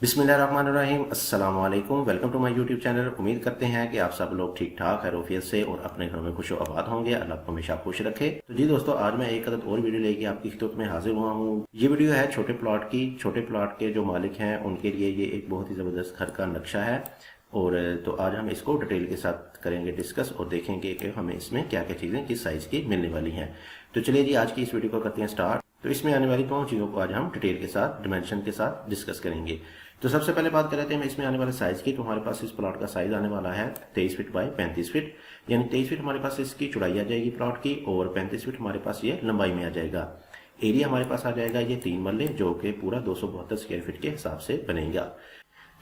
बिस्मिल्लाहिर्रहमानिर्रहीम अस्सलाम वालेकुम। Welcome to my YouTube channel. उम्मीद करते हैं कि आप सब लोग ठीक ठाक खैरियत से और अपने घरों में खुश आबाद होंगे। अल्लाह आपको हमेशा खुश रखे। तो जी दोस्तों, आज मैं एक अदद और वीडियो लेके आपकी खिदमत में हाजिर हुआ हूँ। ये वीडियो है छोटे प्लॉट की। छोटे प्लॉट के जो मालिक हैं उनके लिए ये एक बहुत ही ज़बरदस्त घर का नक्शा है। और तो आज हम इसको डिटेल के साथ करेंगे डिस्कस और देखेंगे कि हमें इसमें क्या क्या चीज़ें किस साइज़ की मिलने वाली हैं। तो चलिए जी, आज की इस वीडियो को करते हैं स्टार्ट। तो इसमें आने वाली तमाम चीज़ों को आज हम डिटेल के साथ डिमेंशन के साथ डिस्कस करेंगे। तो सबसे पहले बात कर लेते हैं इसमें आने वाले साइज़ की। तो हमारे पास इस प्लॉट का साइज़ आने वाला है 23 फीट बाई 35 फीट, यानी 23 फीट हमारे पास इसकी चौड़ाई आ जाएगी प्लॉट की और 35 फीट हमारे पास ये लंबाई में आ जाएगा। एरिया हमारे पास आ जाएगा ये 3 मरले, जो कि पूरा 272 स्क्वायर फीट के हिसाब से बनेगा।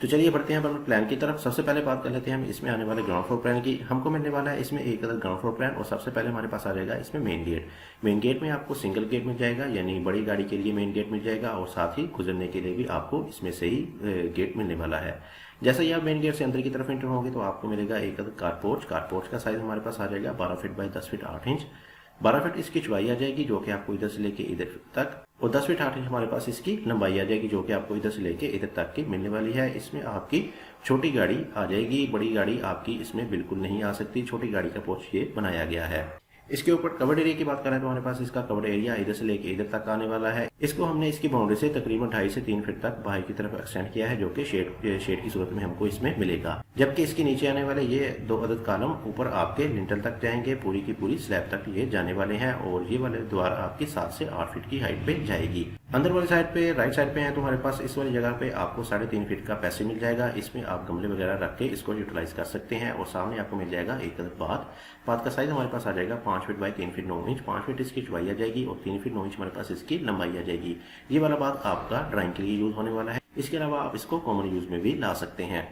तो चलिए बढ़ते हैं अपने प्लान की तरफ। सबसे पहले बात कर लेते हैं हम इसमें आने वाले ग्राउंड फ्लोर प्लान की। हमको मिलने वाला है इसमें एक अदर ग्राउंड फ्लोर प्लान और सबसे पहले हमारे पास आ जाएगा इसमें मेन गेट। मेन गेट में आपको सिंगल गेट मिल जाएगा, यानी बड़ी गाड़ी के लिए मेन गेट मिल जाएगा और साथ ही गुजरने के लिए भी आपको इसमें से ही गेट मिलने वाला है। जैसे ही आप मेन गेट से अंदर की तरफ एंटर होंगे तो आपको मिलेगा एक अदर कारपोर्च। कारपोर्च का साइज हमारे पास आ जाएगा 12 feet by 10 feet 8 inch. 12 feet इसकी चौड़ाई आ जाएगी, जो कि आपको इधर से लेके इधर तक, और 10 फीट 8 इंच हमारे पास इसकी लंबाई आ जाएगी, जो कि आपको इधर से लेके इधर तक की मिलने वाली है। इसमें आपकी छोटी गाड़ी आ जाएगी, बड़ी गाड़ी आपकी इसमें बिल्कुल नहीं आ सकती। छोटी गाड़ी का पोर्च ये बनाया गया है। इसके ऊपर कवर्ड एरिया की बात करें तो हमारे पास इसका कवर्ड एरिया इधर से लेके इधर तक आने वाला है। इसको हमने इसकी बाउंड्री से तकरीबन 2.5 से 3 फीट तक बाहर की तरफ एक्सटेंड किया है, जो कि शेड की सूरत में हमको इसमें मिलेगा। जबकि इसके नीचे आने वाले ये 2 अदद कॉलम ऊपर आपके लिंटल तक जाएंगे, पूरी की पूरी स्लैब तक ये जाने वाले हैं और ये वाले द्वार आपकी 7 से 8 फीट की हाइट पे जाएगी। अंदर वाली साइड पे राइट साइड पे है तो हमारे पास इस वाली जगह पे आपको 3.5 फीट का पैसे मिल जाएगा। इसमें आप गमले वगैरह रख के इसको यूटिलाइज कर सकते हैं और सामने आपको मिल जाएगा एक अदद बाथ का साइज हमारे पास आ जाएगा 5 feet by 3 feet 9 inch. 5 feet इसकी चौड़ाई आ जाएगी और 3 फीट 9 इंच हमारे पास इसकी लंबाई आ जाएगी। ये वाला बात आपका ड्राइंग के लिए यूज होने वाला है। इसके अलावा आप इसको कॉमन यूज में भी ला सकते हैं।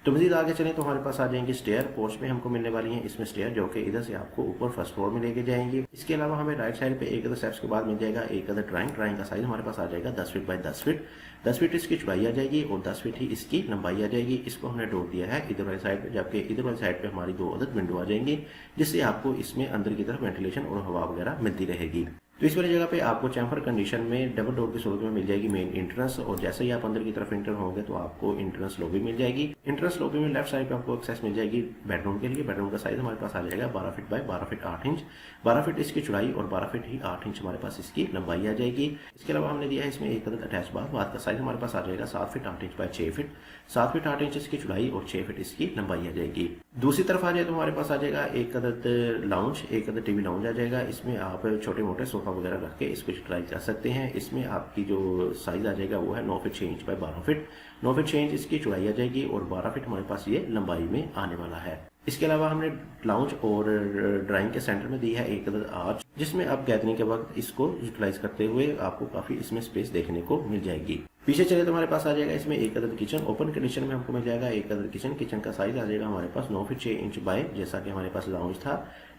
तो मजीद आगे चलें तो हमारे पास आ जाएंगे स्टेयर। पोर्च में हमको मिलने वाली है इसमें स्टेयर, जो कि इधर से आपको ऊपर फर्स्ट फ्लोर में लेके जाएंगे। इसके अलावा हमें राइट साइड पे एक अदर स्टेप्स के बाद मिल जाएगा एक अदर ड्राइंग का साइज हमारे पास आ जाएगा 10 फीट बाई 10 फीट। 10 फीट इसकी चौड़ाई आ जाएगी और 10 फीट ही इसकी लंबाई आ जाएगी। इसको हमने डोर दिया है इधर वाली साइड पे, जबकि इधर वाली साइड पे हमारी 2 अदर विंडो आ जाएंगी, जिससे आपको इसमें अंदर की तरफ वेंटिलेशन और हवा वगैरह मिलती रहेगी। तो इस वाली जगह पे आपको चैम्फर कंडीशन में डबल डोर की सूरत में मिल जाएगी मेन एंट्रेंस, और जैसे ही आप अंदर की तरफ एंटर होंगे तो आपको एंट्रेंस लॉबी मिल जाएगी। एंट्रेंस लॉबी में लेफ्ट साइड पे आपको एक्सेस मिल जाएगी बेडरूम के लिए। बेडरूम का साइज हमारे पास आ जाएगा 12 feet by 12 feet 8 inch. 12 feet इसकी चौड़ाई और 12 फीट ही 8 इंच हमारे पास इसकी लंबाई आ जाएगी। इसके अलावा हमने दिया है इसमें एक अदद अटैच बाथ का साइज हमारे पास आ जाएगा 7 feet 8 inch by 6 feet. 7 feet 8 inch इसकी चौड़ाई और 6 फीट इसकी लंबाई आ जाएगी। दूसरी तरफ आ जाए तो हमारे पास आ जाएगा एक अदद लाउंज, एक अदद टीवी लाउंज आ जाएगा। इसमें आप छोटे मोटे सोफा वगैरह रख के इसको ट्राई कर सकते हैं। इसमें आपकी जो साइज आ जाएगा वो है 9 feet 6 inch by 12 feet. 9 feet 6 inch इसकी चौड़ाई आ जाएगी और 12 फीट हमारे पास ये लंबाई में आने वाला है। इसके अलावा हमने लाउंज और ड्राइंग के सेंटर में दी है एक अदद आर्च, जिसमें आप गैदरिंग के वक्त इसको यूटिलाइज करते हुए आपको काफी इसमें स्पेस देखने को मिल जाएगी। पीछे चले तो हमारे पास आ जाएगा इसमें एक अदद किचन। ओपन कंडीशन में हमको मिल जाएगा एक अदद किचन। किचन का साइज आ जाएगा हमारे पास 9 फीट 6 इंच बाय, जैसा कि हमारे पास लाउंज था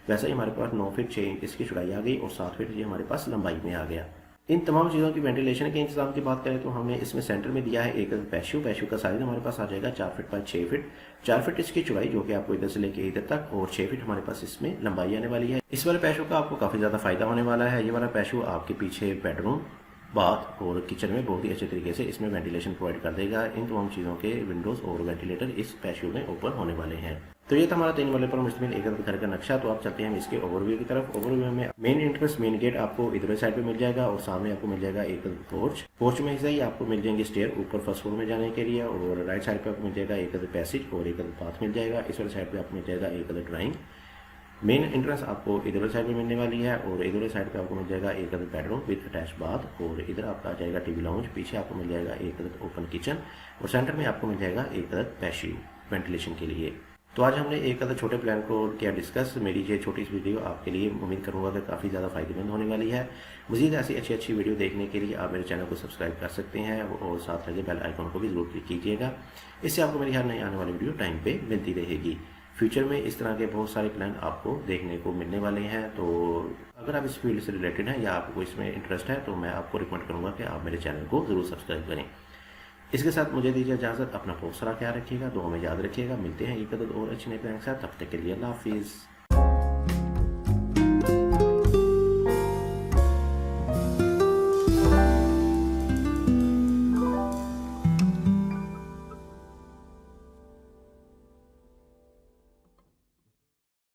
वैसा ही हमारे पास 9 फीट 6 इंच इसकी चौड़ाई आ गई और 7 फीट ये हमारे पास लंबाई में आ गया। इन तमाम चीज़ों की वेंटिलेशन के इंतजाम की बात करें तो हमने इसमें सेंटर में दिया है एक पैशू का साइज हमारे पास आ जाएगा 4 फीट बाई 6 फीट। 4 फीट इसकी चौड़ाई, जो कि आपको इधर से लेके इधर तक, और 6 फीट हमारे पास इसमें लंबाई आने वाली है। इस वाले पैशू का आपको काफ़ी ज़्यादा फायदा होने वाला है। ये वाला पैशू आपके पीछे बेडरूम, बाथ और किचन में बहुत ही अच्छे तरीके से इसमें वेंटिलेशन प्रोवाइड कर देगा। इन तमाम चीज़ों के विंडोज और वेंटिलेटर इस पैशू में ओपन होने वाले हैं। तो ये था हमारा 3 मरले पर मुश्तमिल एक घर का नक्शा। तो आप चलते हैं इसके ओवरव्यू की तरफ। ओवरव्यू में मेन एंट्रेंस मेन गेट आपको इधर साइड पे मिल जाएगा और सामने आपको मिल जाएगा एक पोर्च में से ही आपको मिल जाएंगे स्टेयर ऊपर फर्स्ट फ्लोर में जाने के लिए, और राइट साइड पे आपको मिल जाएगा एक पैसेज और एक बाथ मिल जाएगा। इस वाले साइड पे आपको मिल जाएगा एक ड्राइंग। मेन एंट्रेंस आपको इधर साइड में मिलने वाली है और इधर साइड पे आपको मिल जाएगा एक अदद बेडरूम विद अटैच बाथ, और इधर आपका आ जाएगा टीवी लाउंज। पीछे आपको मिल जाएगा एक अदद ओपन किचन और सेंटर में आपको मिल जाएगा एक अदद पैशिव वेंटिलेशन के लिए। तो आज हमने एक अदद छोटे प्लान को किया डिस्कस। मेरी ये छोटी सी वीडियो आपके लिए उम्मीद करूंगा कि काफ़ी ज़्यादा फायदेमंद होने वाली है। मज़ीद ऐसी अच्छी वीडियो देखने के लिए आप मेरे चैनल को सब्सक्राइब कर सकते हैं और साथ लगे बेल आइकन को भी ज़रूर क्लिक कीजिएगा। इससे आपको मेरी हर नई आने वाली वीडियो टाइम पे मिलती रहेगी। फ्यूचर में इस तरह के बहुत सारे प्लान आपको देखने को मिलने वाले हैं। तो अगर आप इस फील्ड से रिलेटेड हैं या आपको इसमें इंटरेस्ट है तो मैं आपको रिकमेंड करूंगा कि आप मेरे चैनल को ज़रूर सब्सक्राइब करें। इसके साथ मुझे दीजिए इजाज़त। अपना बहुत सारा ख्याल रखिएगा, दुआ में याद रखिएगा। मिलते हैं एक अदद और अच्छे नए प्लान के साथ। तब तक के लिए अल्लाह हाफिज़।